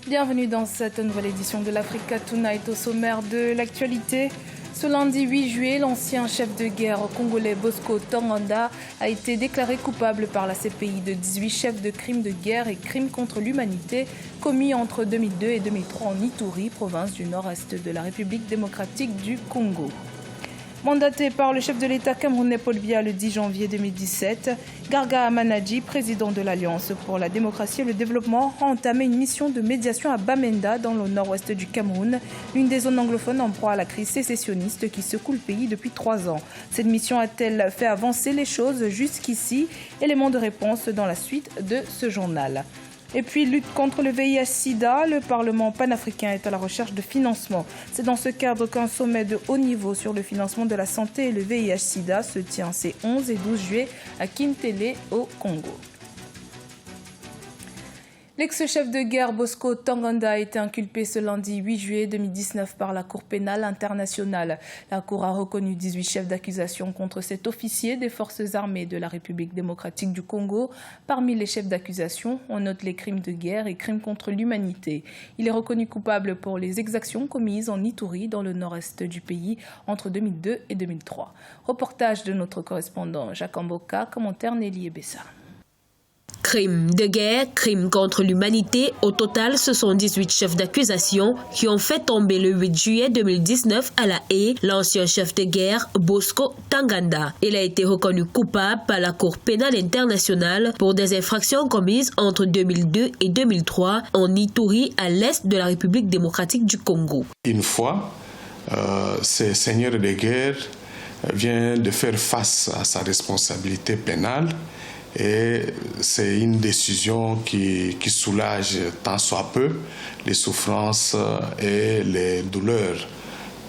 Bienvenue dans cette nouvelle édition de l'Africa Tonight. Au sommaire de l'actualité, ce lundi 8 juillet, l'ancien chef de guerre congolais Bosco Ntaganda a été déclaré coupable par la CPI de 18 chefs de crimes de guerre et crimes contre l'humanité commis entre 2002 et 2003 en Ituri, province du nord-est de la République démocratique du Congo. Mandaté par le chef de l'État camerounais Paul Biya le 10 janvier 2017, Garga Amanadji, président de l'Alliance pour la démocratie et le développement, a entamé une mission de médiation à Bamenda, dans le nord-ouest du Cameroun, l'une des zones anglophones en proie à la crise sécessionniste qui secoue le pays depuis 3 ans. Cette mission a-t-elle fait avancer les choses jusqu'ici? Élément de réponse dans la suite de ce journal. Et puis, lutte contre le VIH-Sida, le Parlement panafricain est à la recherche de financement. C'est dans ce cadre qu'un sommet de haut niveau sur le financement de la santé et le VIH-Sida se tient ces 11 et 12 juillet à Kintele, au Congo. L'ex-chef de guerre Bosco Ntaganda a été inculpé ce lundi 8 juillet 2019 par la Cour pénale internationale. La Cour a reconnu 18 chefs d'accusation contre cet officier des forces armées de la République démocratique du Congo. Parmi les chefs d'accusation, on note les crimes de guerre et crimes contre l'humanité. Il est reconnu coupable pour les exactions commises en Ituri, dans le nord-est du pays, entre 2002 et 2003. Reportage de notre correspondant Jacques Amboka, commentaire Nelly Ebessa. Crimes de guerre, crimes contre l'humanité, au total, ce sont 18 chefs d'accusation qui ont fait tomber le 8 juillet 2019 à La Haye l'ancien chef de guerre Bosco Ntaganda. Il a été reconnu coupable par la Cour pénale internationale pour des infractions commises entre 2002 et 2003 en Ituri, à l'est de la République démocratique du Congo. Une fois, ce seigneur de guerre vient de faire face à sa responsabilité pénale. Et c'est une décision qui soulage tant soit peu les souffrances et les douleurs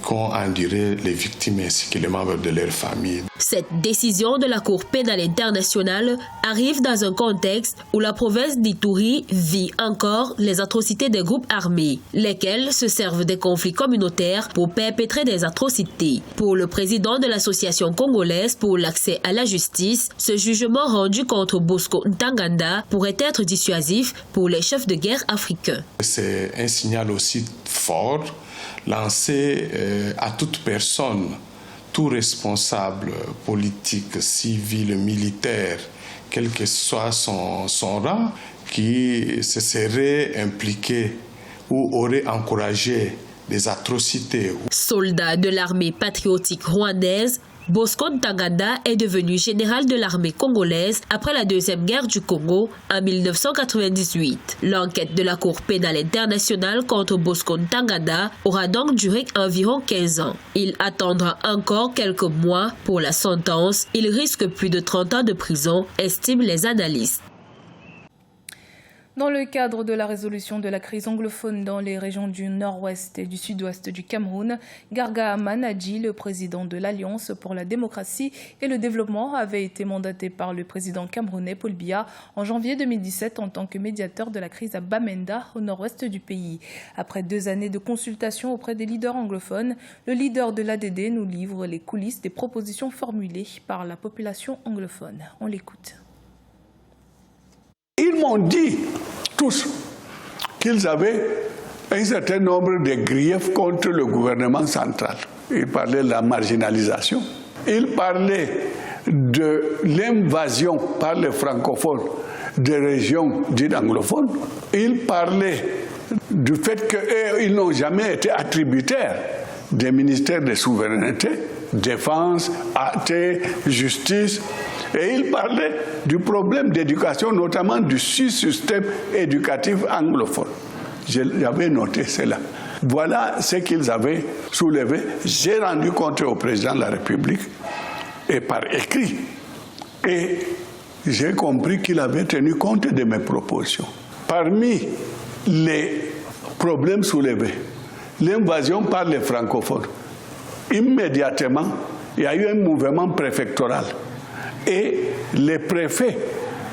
qu'ont enduré les victimes ainsi que les membres de leur famille. Cette décision de la Cour pénale internationale arrive dans un contexte où la province d'Ituri vit encore les atrocités des groupes armés, lesquels se servent des conflits communautaires pour perpétrer des atrocités. Pour le président de l'Association congolaise pour l'accès à la justice, ce jugement rendu contre Bosco Ntaganda pourrait être dissuasif pour les chefs de guerre africains. C'est un signal aussi fort lancé à toute personne, tout responsable politique, civil, militaire, quel que soit son rang, qui se serait impliqué ou aurait encouragé des atrocités. Soldat de l'armée patriotique rwandaise, Bosco Ntaganda est devenu général de l'armée congolaise après la Deuxième Guerre du Congo en 1998. L'enquête de la Cour pénale internationale contre Bosco Ntaganda aura donc duré environ 15 ans. Il attendra encore quelques mois pour la sentence. Il risque plus de 30 ans de prison, estiment les analystes. Dans le cadre de la résolution de la crise anglophone dans les régions du nord-ouest et du sud-ouest du Cameroun, Garga Amanadji, le président de l'Alliance pour la démocratie et le développement, avait été mandaté par le président camerounais Paul Biya en janvier 2017 en tant que médiateur de la crise à Bamenda, au nord-ouest du pays. Après 2 années de consultation auprès des leaders anglophones, le leader de l'ADD nous livre les coulisses des propositions formulées par la population anglophone. On l'écoute. Ils m'ont dit tous qu'ils avaient un certain nombre de griefs contre le gouvernement central. Ils parlaient de la marginalisation. Ils parlaient de l'invasion par les francophones des régions dites anglophones. Ils parlaient du fait qu'ils n'ont jamais été attributaires des ministères de souveraineté, défense, justice. Et il parlait du problème d'éducation, notamment du système éducatif anglophone. J'avais noté cela. Voilà ce qu'ils avaient soulevé. J'ai rendu compte au président de la République et par écrit. Et j'ai compris qu'il avait tenu compte de mes propositions. Parmi les problèmes soulevés, l'invasion par les francophones. Immédiatement, il y a eu un mouvement préfectoral. Et les préfets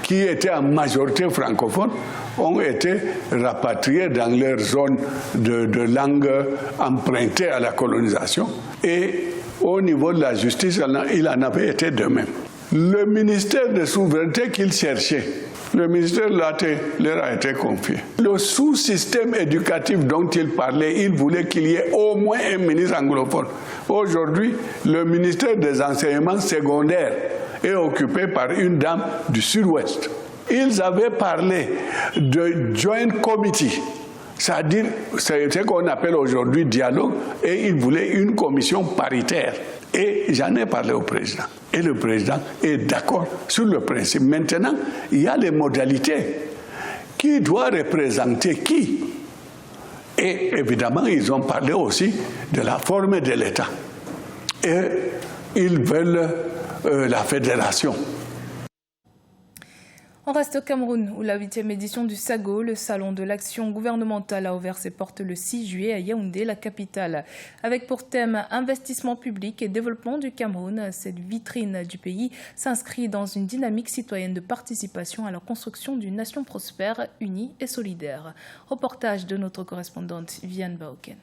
qui étaient en majorité francophones ont été rapatriés dans leur zone de langue empruntée à la colonisation. Et au niveau de la justice, il en avait été de même. Le ministère de souveraineté qu'ils cherchaient Le ministère leur a été confié. Le sous-système éducatif dont il parlait, il voulait qu'il y ait au moins un ministre anglophone. Aujourd'hui, le ministère des enseignements secondaires est occupé par une dame du Sud-Ouest. Ils avaient parlé de joint committee, c'est-à-dire ce qu'on appelle aujourd'hui dialogue, et ils voulaient une commission paritaire. Et j'en ai parlé au président. Et le président est d'accord sur le principe. Maintenant, il y a les modalités. Qui doit représenter qui? Et évidemment, ils ont parlé aussi de la forme de l'État. Et ils veulent la fédération. On reste au Cameroun, où la 8e édition du SAGO, le Salon de l'action gouvernementale, a ouvert ses portes le 6 juillet à Yaoundé, la capitale. Avec pour thème investissement public et développement du Cameroun, cette vitrine du pays s'inscrit dans une dynamique citoyenne de participation à la construction d'une nation prospère, unie et solidaire. Reportage de notre correspondante Viviane Baoken.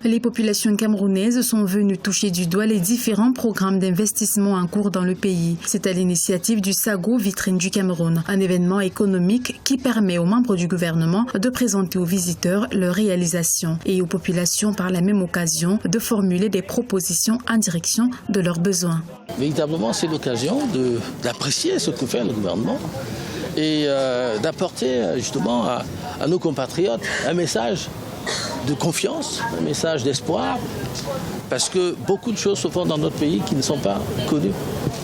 Les populations camerounaises sont venues toucher du doigt les différents programmes d'investissement en cours dans le pays. C'est à l'initiative du SAGO, vitrine du Cameroun, un événement économique qui permet aux membres du gouvernement de présenter aux visiteurs leurs réalisations et aux populations par la même occasion de formuler des propositions en direction de leurs besoins. Véritablement, c'est l'occasion d'apprécier ce que fait le gouvernement et d'apporter justement à nos compatriotes un message de confiance, un message d'espoir, parce que beaucoup de choses se font dans notre pays qui ne sont pas connues.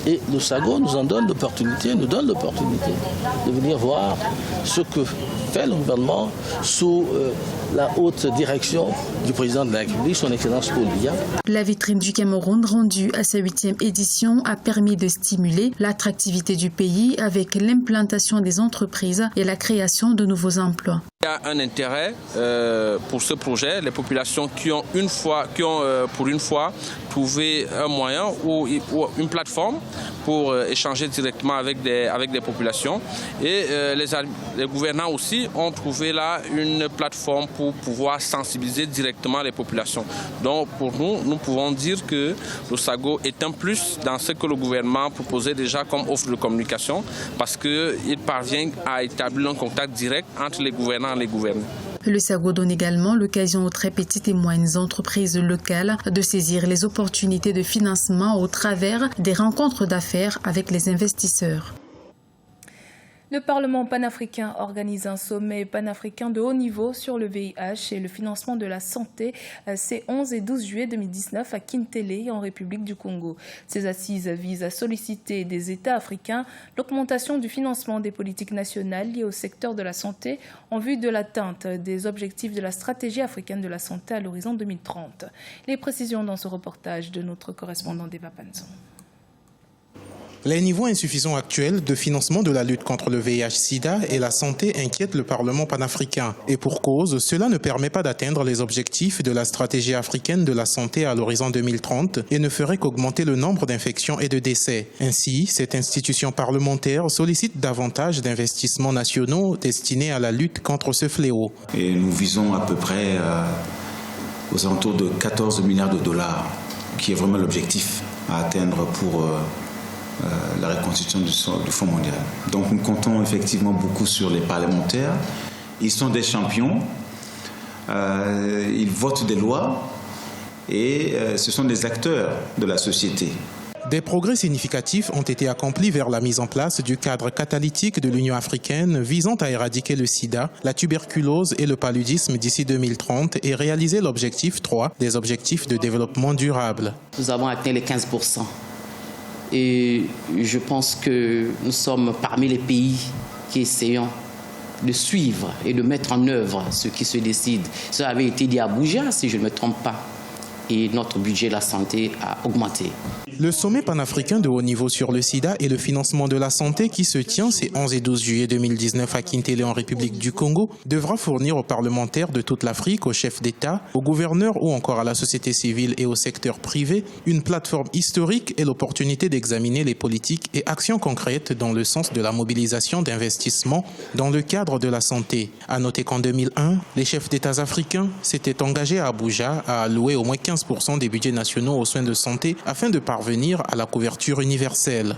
Et le SAGO nous donne l'opportunité de venir voir ce que fait le gouvernement sous la haute direction du président de la République, son Excellence Paul Biya. La vitrine du Cameroun, rendue à sa 8e édition, a permis de stimuler l'attractivité du pays avec l'implantation des entreprises et la création de nouveaux emplois. Il y a un intérêt pour ce projet. Les populations qui ont pour une fois trouvé un moyen ou une plateforme pour échanger directement avec des populations. Et les gouvernants aussi ont trouvé là une plateforme pour pouvoir sensibiliser directement les populations. Donc pour nous pouvons dire que le SAGO est un plus dans ce que le gouvernement proposait déjà comme offre de communication, parce qu'il parvient à établir un contact direct entre les gouvernants et les gouvernés. Le SAGO donne également l'occasion aux très petites et moyennes entreprises locales de saisir les opportunités de financement au travers des rencontres d'affaires avec les investisseurs. Le Parlement panafricain organise un sommet panafricain de haut niveau sur le VIH et le financement de la santé ces 11 et 12 juillet 2019 à Kintélé, en République du Congo. Ces assises visent à solliciter des États africains l'augmentation du financement des politiques nationales liées au secteur de la santé en vue de l'atteinte des objectifs de la stratégie africaine de la santé à l'horizon 2030. Les précisions dans ce reportage de notre correspondant Eva Panson. Les niveaux insuffisants actuels de financement de la lutte contre le VIH-Sida et la santé inquiètent le Parlement panafricain. Et pour cause, cela ne permet pas d'atteindre les objectifs de la stratégie africaine de la santé à l'horizon 2030 et ne ferait qu'augmenter le nombre d'infections et de décès. Ainsi, cette institution parlementaire sollicite davantage d'investissements nationaux destinés à la lutte contre ce fléau. Et nous visons à peu près aux alentours de 14 milliards de dollars, qui est vraiment l'objectif à atteindre pour la reconstitution du Fonds mondial. Donc nous comptons effectivement beaucoup sur les parlementaires. Ils sont des champions, ils votent des lois et ce sont des acteurs de la société. Des progrès significatifs ont été accomplis vers la mise en place du cadre catalytique de l'Union africaine visant à éradiquer le sida, la tuberculose et le paludisme d'ici 2030 et réaliser l'objectif 3 des objectifs de développement durable. Nous avons atteint les 15%. Et je pense que nous sommes parmi les pays qui essayons de suivre et de mettre en œuvre ce qui se décide. Ça avait été dit à Abuja, si je ne me trompe pas. Et notre budget de la santé a augmenté. Le sommet panafricain de haut niveau sur le sida et le financement de la santé qui se tient ces 11 et 12 juillet 2019 à Kintélé en République du Congo devra fournir aux parlementaires de toute l'Afrique, aux chefs d'État, aux gouverneurs ou encore à la société civile et au secteur privé une plateforme historique et l'opportunité d'examiner les politiques et actions concrètes dans le sens de la mobilisation d'investissements dans le cadre de la santé. À noter qu'en 2001, les chefs d'État africains s'étaient engagés à Abuja à allouer au moins 15% des budgets nationaux aux soins de santé afin de parvenir à la couverture universelle.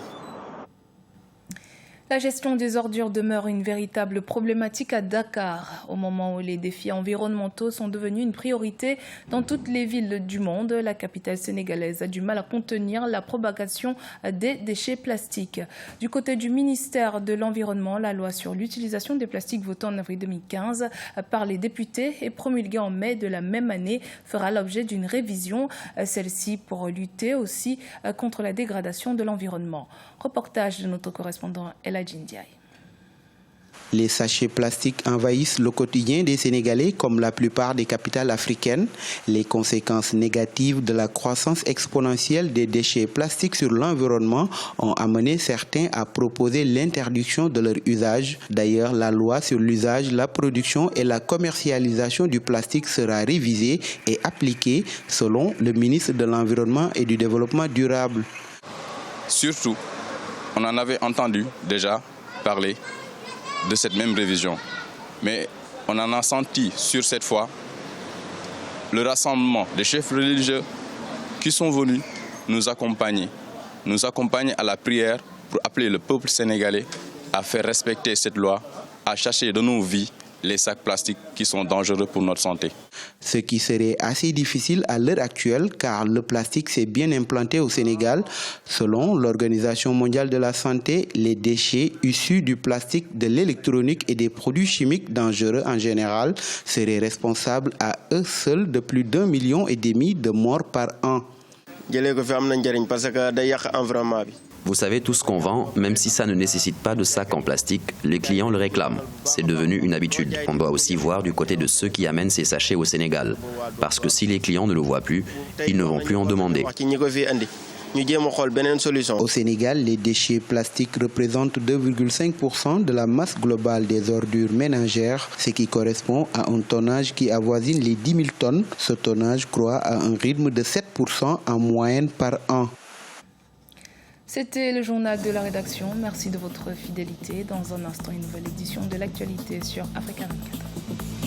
La gestion des ordures demeure une véritable problématique à Dakar. Au moment où les défis environnementaux sont devenus une priorité dans toutes les villes du monde, la capitale sénégalaise a du mal à contenir la propagation des déchets plastiques. Du côté du ministère de l'Environnement, la loi sur l'utilisation des plastiques votée en avril 2015 par les députés et promulguée en mai de la même année fera l'objet d'une révision, celle-ci pour lutter aussi contre la dégradation de l'environnement. Reportage de notre correspondant Eladji Ndiaye. Les sachets plastiques envahissent le quotidien des Sénégalais comme la plupart des capitales africaines. Les conséquences négatives de la croissance exponentielle des déchets plastiques sur l'environnement ont amené certains à proposer l'interdiction de leur usage. D'ailleurs, la loi sur l'usage, la production et la commercialisation du plastique sera révisée et appliquée selon le ministre de l'Environnement et du Développement durable. Surtout, on en avait entendu déjà parler de cette même révision. Mais on en a senti sur cette fois le rassemblement des chefs religieux qui sont venus nous accompagner à la prière pour appeler le peuple sénégalais à faire respecter cette loi, à chercher de nos vies les sacs plastiques qui sont dangereux pour notre santé. Ce qui serait assez difficile à l'heure actuelle car le plastique s'est bien implanté au Sénégal. Selon l'Organisation mondiale de la santé, les déchets issus du plastique, de l'électronique et des produits chimiques dangereux en général seraient responsables à eux seuls de plus d'1,5 million de morts par an. Vous savez, tout ce qu'on vend, même si ça ne nécessite pas de sac en plastique, les clients le réclament. C'est devenu une habitude. On doit aussi voir du côté de ceux qui amènent ces sachets au Sénégal. Parce que si les clients ne le voient plus, ils ne vont plus en demander. Au Sénégal, les déchets plastiques représentent 2,5% de la masse globale des ordures ménagères, ce qui correspond à un tonnage qui avoisine les 10 000 tonnes. Ce tonnage croît à un rythme de 7% en moyenne par an. C'était le journal de la rédaction. Merci de votre fidélité. Dans un instant, une nouvelle édition de l'actualité sur Africa 24.